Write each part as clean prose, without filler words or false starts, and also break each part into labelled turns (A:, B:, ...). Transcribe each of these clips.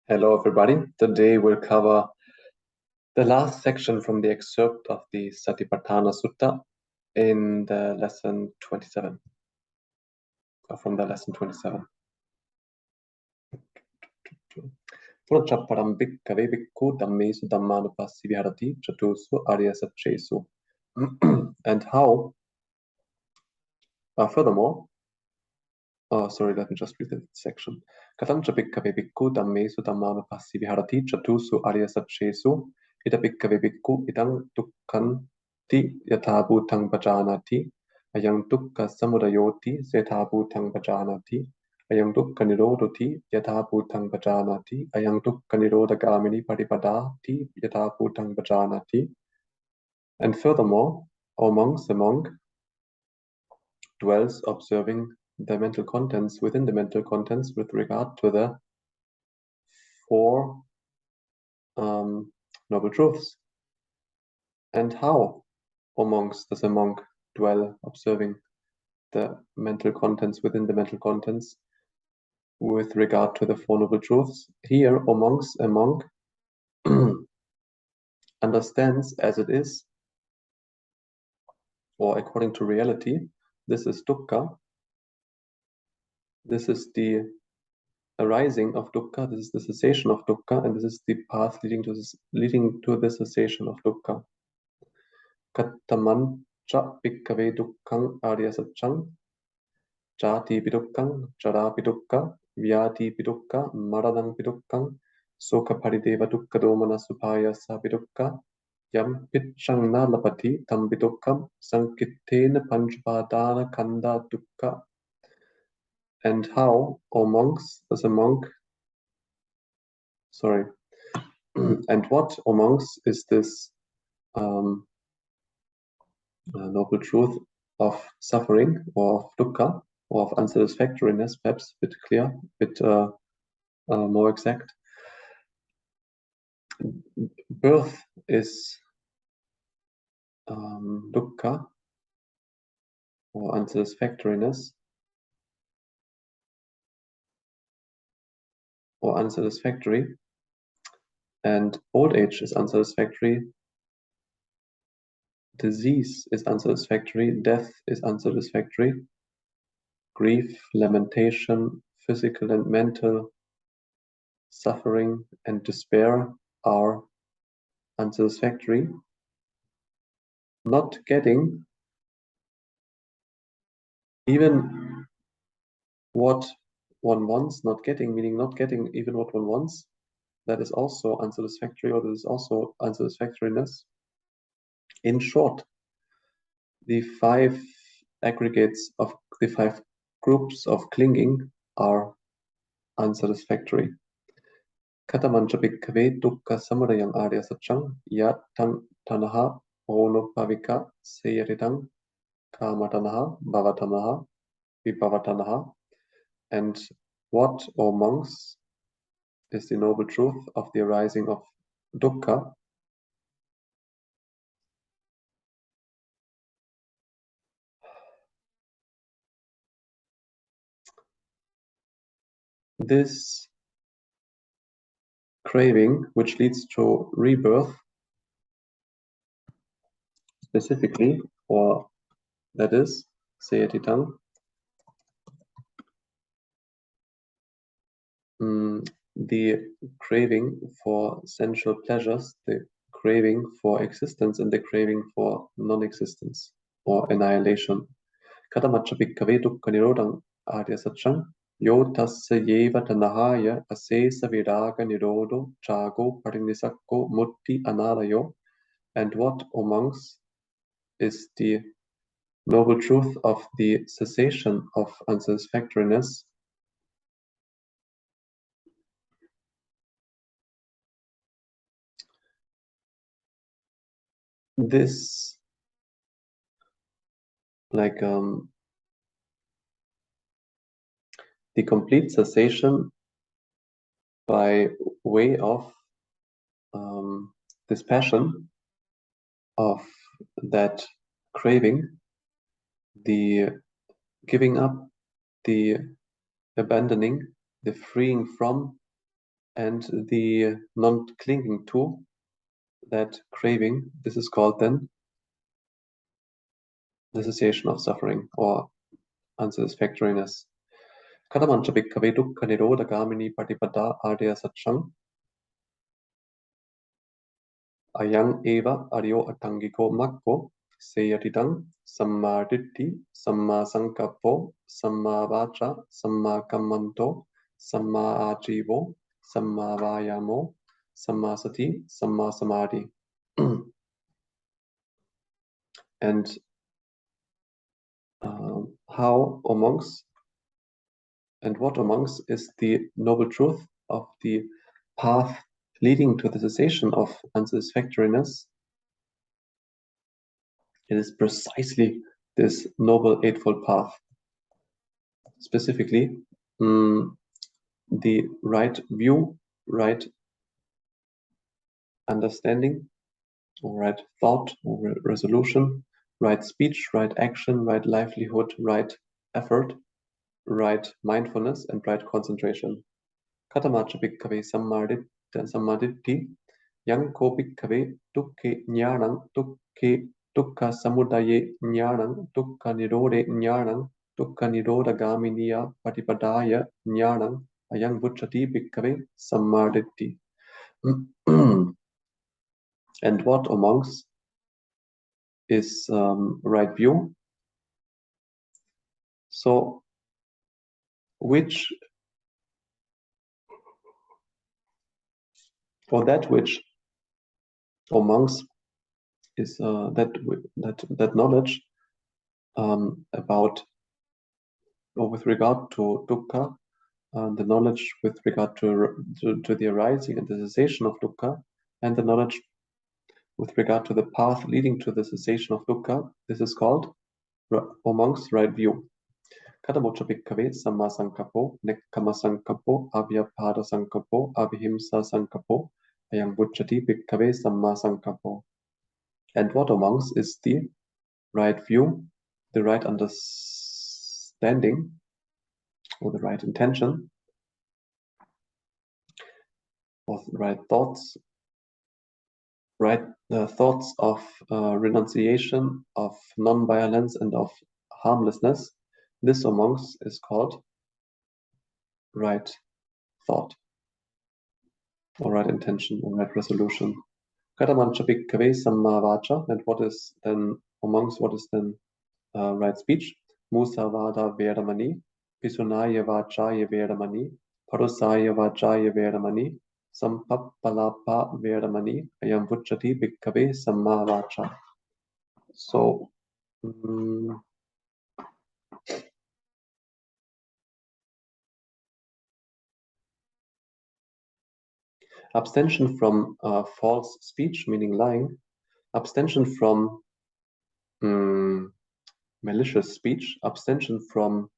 A: Hello, everybody. Today we'll cover the last section from the excerpt of the Satipaṭṭhānasutta in the lesson 27, or from the lesson 27. Puracchapparam bhikkave bhikkhu dhammesu dhammanupassi viharati chatusu arya satchesu. And how, furthermore, sorry, let me just read the section. Katancha bhikkave bhikkhu dhammesu dhammanupassi viharati chatusu arya satchesu. Ita bhikkave bhikkhu idang dukkanti yatha bhutang bhajanati ayang dukkha samudayoti yatha bhutang bhajanati ayang dukkha nirodhati yatha bhutang bhajanati ayang dukkha nirodhagamini paripadati yatha bhutang bhajanati. And furthermore, O monks, the monk dwells observing the mental contents within the mental contents with regard to the four noble truths. And how, O monks, does a monk dwell observing the mental contents within the mental contents with regard to the four noble truths? Here, O monks, a monk understands as it is, or according to reality, this is dukkha. This is the arising of dukkha, this is the cessation of dukkha, and this is the path leading to the cessation of dukkha. Kattamancha bhikkave dukkhang arya satchang jati pidukkang jara pidukka vyati pidukka maranang pidukkang soka parideva dukkha domana supaya sa pidukka yam pitchang na lapati tam pidukkam sankittena panchpadana kanda dukkha. And how, O monks, does a monk, and what, O monks, is this noble truth of suffering, or of dukkha, or of unsatisfactoriness, perhaps a bit clear, a bit more exact. Birth is dukkha, or unsatisfactoriness, or unsatisfactory, and old age is unsatisfactory, disease is unsatisfactory, death is unsatisfactory, grief, lamentation, physical and mental suffering and despair are unsatisfactory. Not getting even what one wants, not getting meaning not getting even what one wants, that is also unsatisfactory, or this is also unsatisfactoriness. In short, the five aggregates of the five groups of clinging are unsatisfactory. Katamancha bhikkave dukkha samadayang arya satchang yat tanaha onopavika seyaridang kamatanaha bhavatanaha vibhavatanaha. And what, O monks, is the noble truth of the arising of dukkha? This craving, which leads to rebirth, specifically, or that is, seyatitang, the craving for sensual pleasures, the craving for existence, and the craving for non-existence or annihilation. Katamacha bhikkave dukkha nirodhang arya satchang yo tasya yeva tanahaya asesa viraga nirodho chago parinisakko mutti analayo. And what, O monks, is the noble truth of the cessation of unsatisfactoriness? This, like the complete cessation by way of this passion of that craving, the giving up, the abandoning, the freeing from and the non-clinging to that craving, this is called then the cessation of suffering or unsatisfactoriness. Katamancha bhikkave dukkha nirodha gamini patipada arya satchang ayang eva aryo atangiko makko seyatidang samma ditti samma sankappo samma vacha samma kammanto samma ajivo samma vayamo samma sati samma samadhi. And how amongst and what amongst is the noble truth of the path leading to the cessation of unsatisfactoriness? It is precisely this noble eightfold path. Specifically, the right view, right understanding, or right thought, or resolution, right speech, right action, right livelihood, right effort, right mindfulness, and right concentration. Katamacha bhikkave sammaditthi yang ko bhikkave dukkhe jnanam dukkha samudaya jnanam dukkha nirode jnanam dukkha nirodha gaminiya patipadaya jnanam ayang vucchati bhikkave sammaditthi. And what amongst is right view? So which or that which amongst is that knowledge about or with regard to dukkha, the knowledge with regard to the arising and the cessation of dukkha, and the knowledge with regard to the path leading to the cessation of dukkha. This is called amongst right view. Katamocha bhikkave samma sankappo nekkama sankappo avyapada sankappo avihimsa sankappo ayang vucchati bhikkave samma sankappo. And what amongst is the right view, the right understanding, or the right intention, or the right thoughts, right thoughts of renunciation, of non-violence, and of harmlessness. This amongst is called right thought, or right intention, or right resolution. Katamancha bhikkave samma vacha. And what is then amongst what is then right speech? Musavada vedamani, pisunaya vachaya vedamani, parusaya vachaya vedamani, sampappalapa vedamani, ayam vucchati bhikkave samma vacha. So abstention from false speech, meaning lying, abstention from malicious speech, abstention from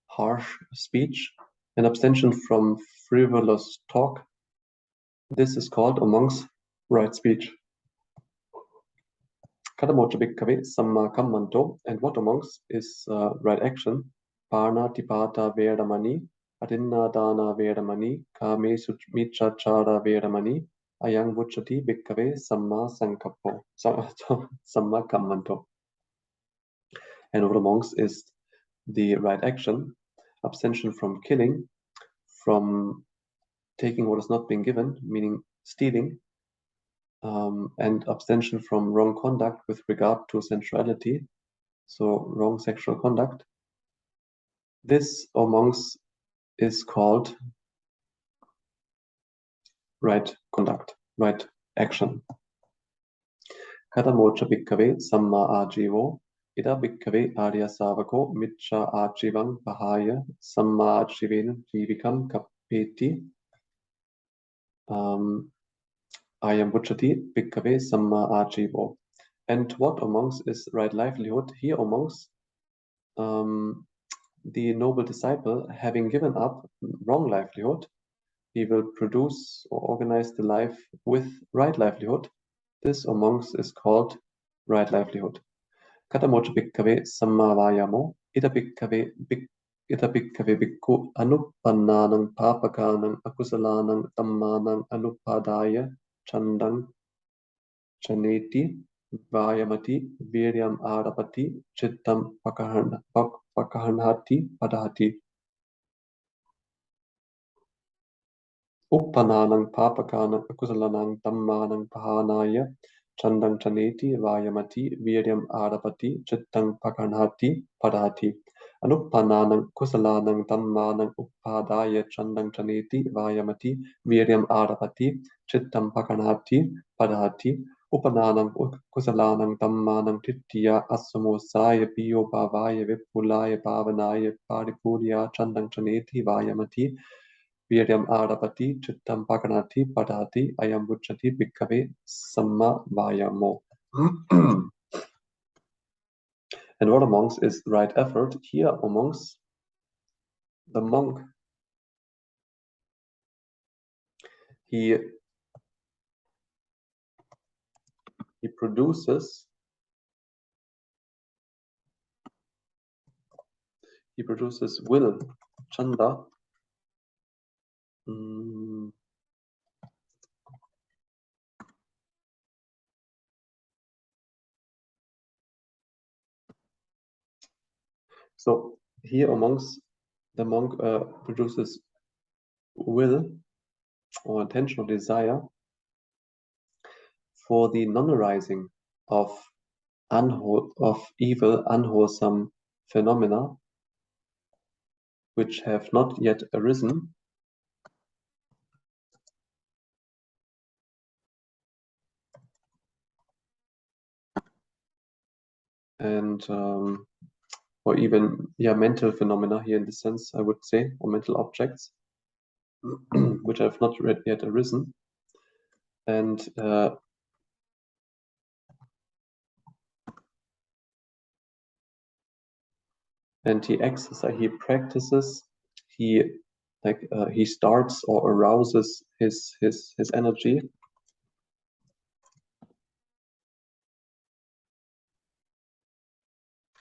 A: harsh speech, and abstention from frivolous talk. This is called amongst right speech. Katamocha bhikkave samma kammanto. And what amongst is right action? Parna tipata vedamani, adinnadana vedamani, kame miccachara vedamani, ayang vucchati bhikkave samma sankappo, samma kammanto. And what amongst is the right action? Abstention from killing, from taking what is not being given, meaning stealing, and abstention from wrong conduct with regard to sensuality, so wrong sexual conduct. This amongst is called right conduct, right action. Katamocha bhikkave samma ajivo, ida bhikkave arya savako miccha ajivang bahaya samma ajivena jivikam kapeti ayam vucchati bhikkave samma ajivo. And what amongst is right livelihood? Here amongst the noble disciple, having given up wrong livelihood, he will produce or organize the life with right livelihood. This amongst is called right livelihood. Katamocha bhikkave samma vayamo, ida bhikkave ita bhikkave bhikkhu anuppannānaṁ pāpakānaṁ akusalānaṁ dhammānaṁ anupādāya chandang chaneti vayamati viryam ārapati chittam pakahanhati padahati. Uppannānaṁ pāpakānaṁ akusalānaṁ dhammānaṁ pahānāya chandang chaneti vayamati viryam ārapati chittam pakahanhati padahati. Anuppannānaṁ kusalānaṁ dhammānaṁ uppādāya chandang chaneti vayamati viryam ārapati chittam pakahanhati padahati. Uppannānaṁ kusalānaṁ dhammānaṁ tittiya assamosāya piyo bhavāya vipulāya bhavanāya paripurya chandang chaneti vayamati viryam ārapati chittam pakahanhati padahati ayam uccati bhikkave samma vayamo. And what amongst is right effort? Here amongst the monk, he produces will, chanda. So here amongst the monk produces will or intention or desire for the non-arising of evil, unwholesome phenomena which have not yet arisen, and or even mental phenomena here in this sense, I would say, or mental objects which have not yet arisen, and he practices, he starts or arouses his energy.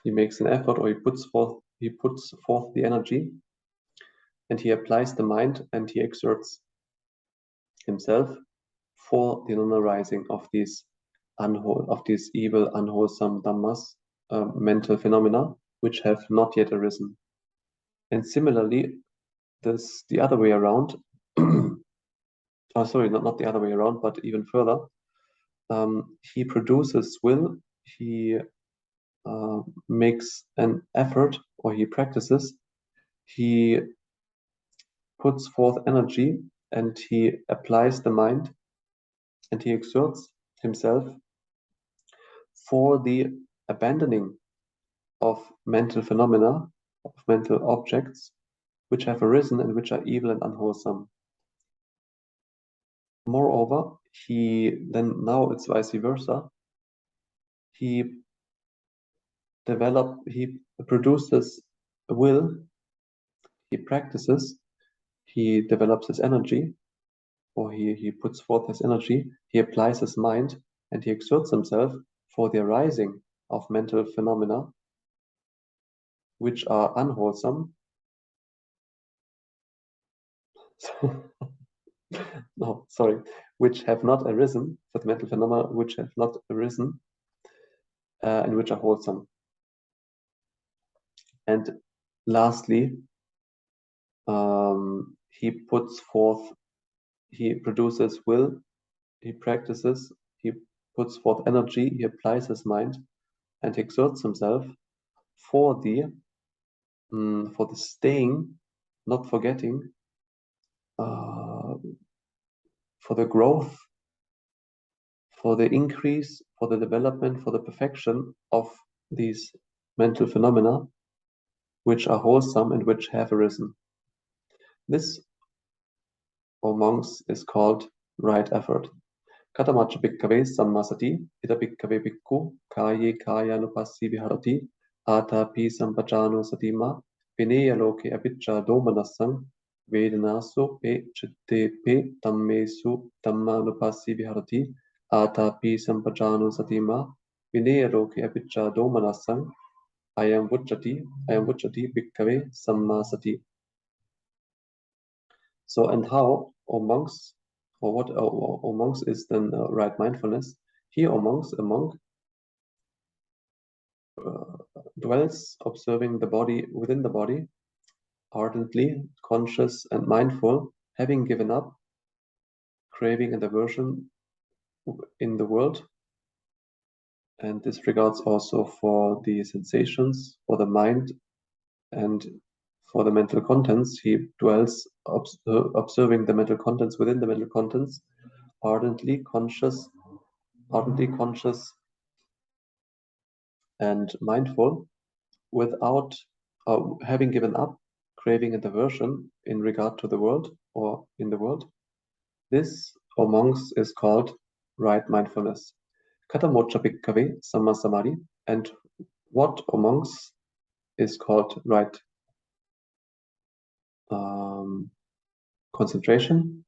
A: He makes an effort, or he puts forth the energy, and he applies the mind, and he exerts himself for the non-arising of these evil, unwholesome dhammas, mental phenomena, which have not yet arisen. And similarly, the other way around. Oh, sorry, not the other way around, but even further. He produces will. He makes an effort, or he practices. He puts forth energy, and he applies the mind, and he exerts himself for the abandoning of mental phenomena, of mental objects, which have arisen and which are evil and unwholesome. Moreover, now it's vice versa. He produces a will, he practices, he develops his energy, or he puts forth his energy, he applies his mind, and he exerts himself for the arising of mental phenomena which are unwholesome. No, sorry, which have not arisen, for the mental phenomena which have not arisen, and which are wholesome. And lastly, he produces will, he practices, he puts forth energy, he applies his mind, and he exerts himself for the staying, not forgetting, for the growth, for the increase, for the development, for the perfection of these mental phenomena which are wholesome and which have arisen. This, O monks, is called right effort. Katamacha bhikkave sammasati, ita bhikkave bhikkhu, kaye kayanupassi viharati, atapi sampachano satima, vineya loke avicca domanassam, vedanaso pe chitte pe tammesu tammanupassi viharati, atapi sampachano satima, vineya loke avicca domanassam, ayam vucchati bhikkhave sammasati. So, and how, O monks, or what, O monks, is then right mindfulness? Here, O monks, a monk dwells observing the body within the body, ardently, conscious and mindful, having given up craving and aversion in the world. And this regards also for the sensations, for the mind, and for the mental contents. He dwells observing the mental contents within the mental contents, ardently conscious and mindful, without having given up craving and aversion in regard to the world or in the world. This, O monks, is called right mindfulness. Katamocha bhikkhave samma samadhi. And what, O monks, is called right concentration?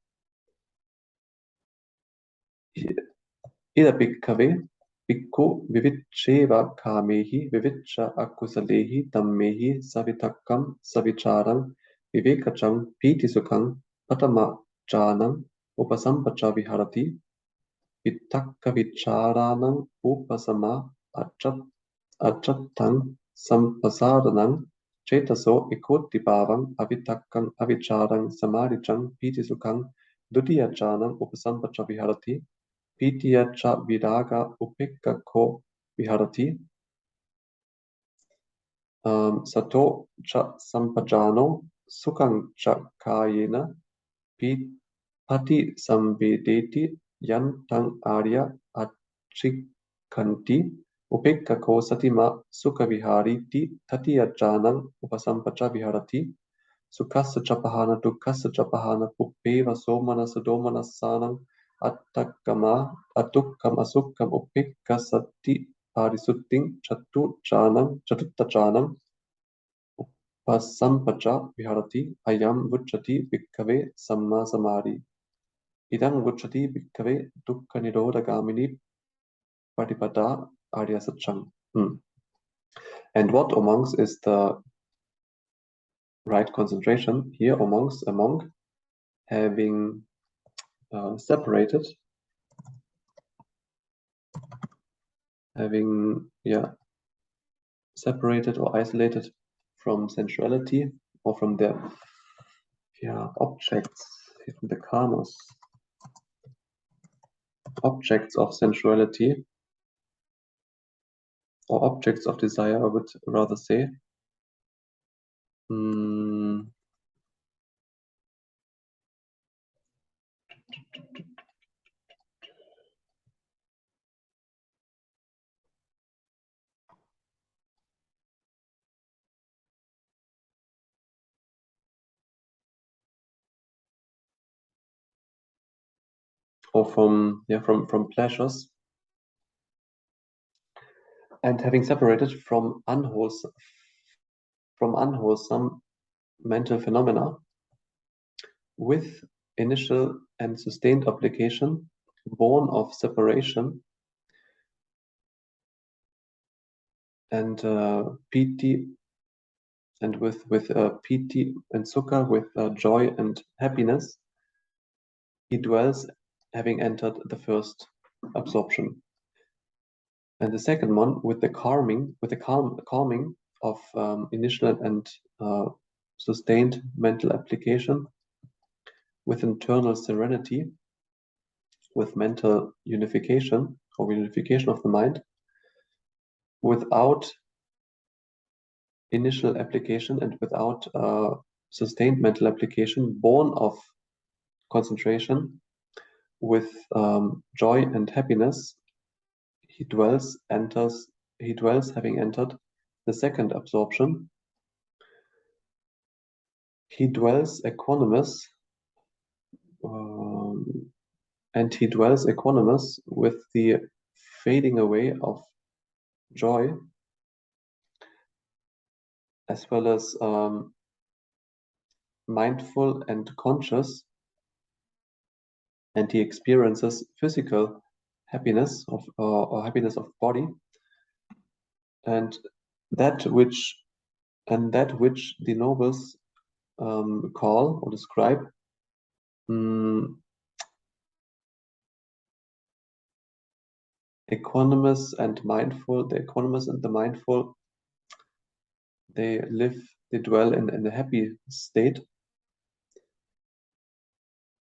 A: Ida bhikkhave bhikkhu viviccheva kamehi viviccha akusalehi dhammehi savitakkam savicharam vivekacham piti sukham patamajanam upasampacha viharati vitakka vicharanam upasama achattam sampasaranam chetaso ekotibhavam avitakkam avicharam samadhicham piti sukham dutiyachanam upasampacha viharati Pitya cha viraga upekkakho viharati. Sato cha sampajano sukhang cha kayena pati samvedeti yantang arya achikkanti upekkakho satima sukha vihariti tatiya janang upasampacha viharati. Sukhassa cha pahana dukkhassa cha pahana puppeva somanasa domanassanam attukkam asukkam upekka sati parisutting chatutta janam upasampacha viharati ayam vucchati bhikkhave samma samadhi. Idam vucchati bhikkhave dukkha nirodha gamini patipada arya satcham. And what, O monks, is the right concentration? Here, O monks, a monk having separated, separated or isolated from sensuality or from the objects, from the karmas, objects of sensuality or objects of desire, I would rather say. Or from pleasures, and having separated from unwholesome mental phenomena with initial and sustained application born of separation and piti, and with piti and sukha, with joy and happiness, he dwells, having entered the first absorption. And the second one, with the calming of initial and sustained mental application, with internal serenity, with mental unification or unification of the mind, without initial application and without sustained mental application, born of concentration, with joy and happiness, he dwells, having entered the second absorption. He dwells equanimous, and he dwells equanimous with the fading away of joy, as well as mindful and conscious, and he experiences physical happiness or happiness of body, and that which the nobles call or describe equanimous and mindful. The equanimous and the mindful, they dwell in a happy state.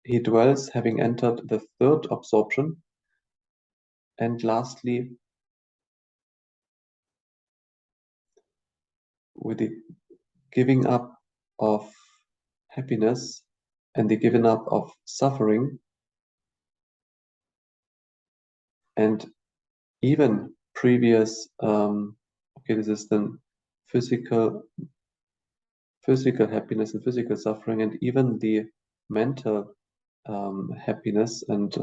A: He dwells having entered the third absorption, and lastly, with the giving up of happiness and the giving up of suffering, and even previous, okay, this is then physical happiness and physical suffering, and even the mental happiness and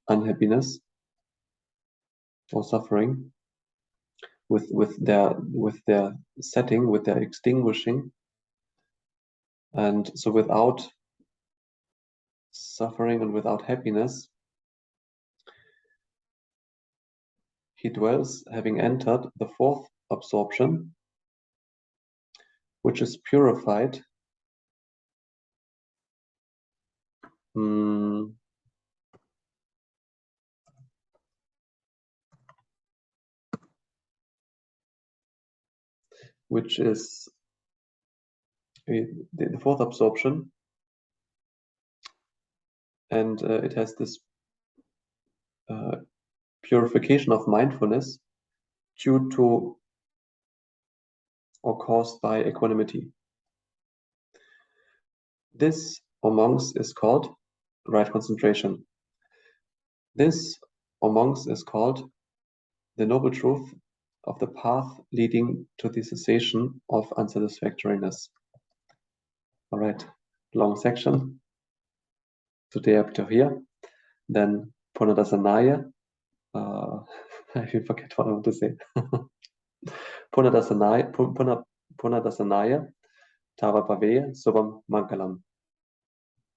A: unhappiness or suffering with their setting, with their extinguishing. And so without suffering and without happiness, he dwells having entered the fourth absorption, which is purified which is the fourth absorption, and it has this purification of mindfulness due to or caused by equanimity. This, amongst, is called right concentration. This, amongst, is called the noble truth of the path leading to the cessation of unsatisfactoriness. All right, long section. Today up to here. Then Punadasanaya. I forget what I want to say. Punadasanaya, Tava Paveya, Subham Mangalam.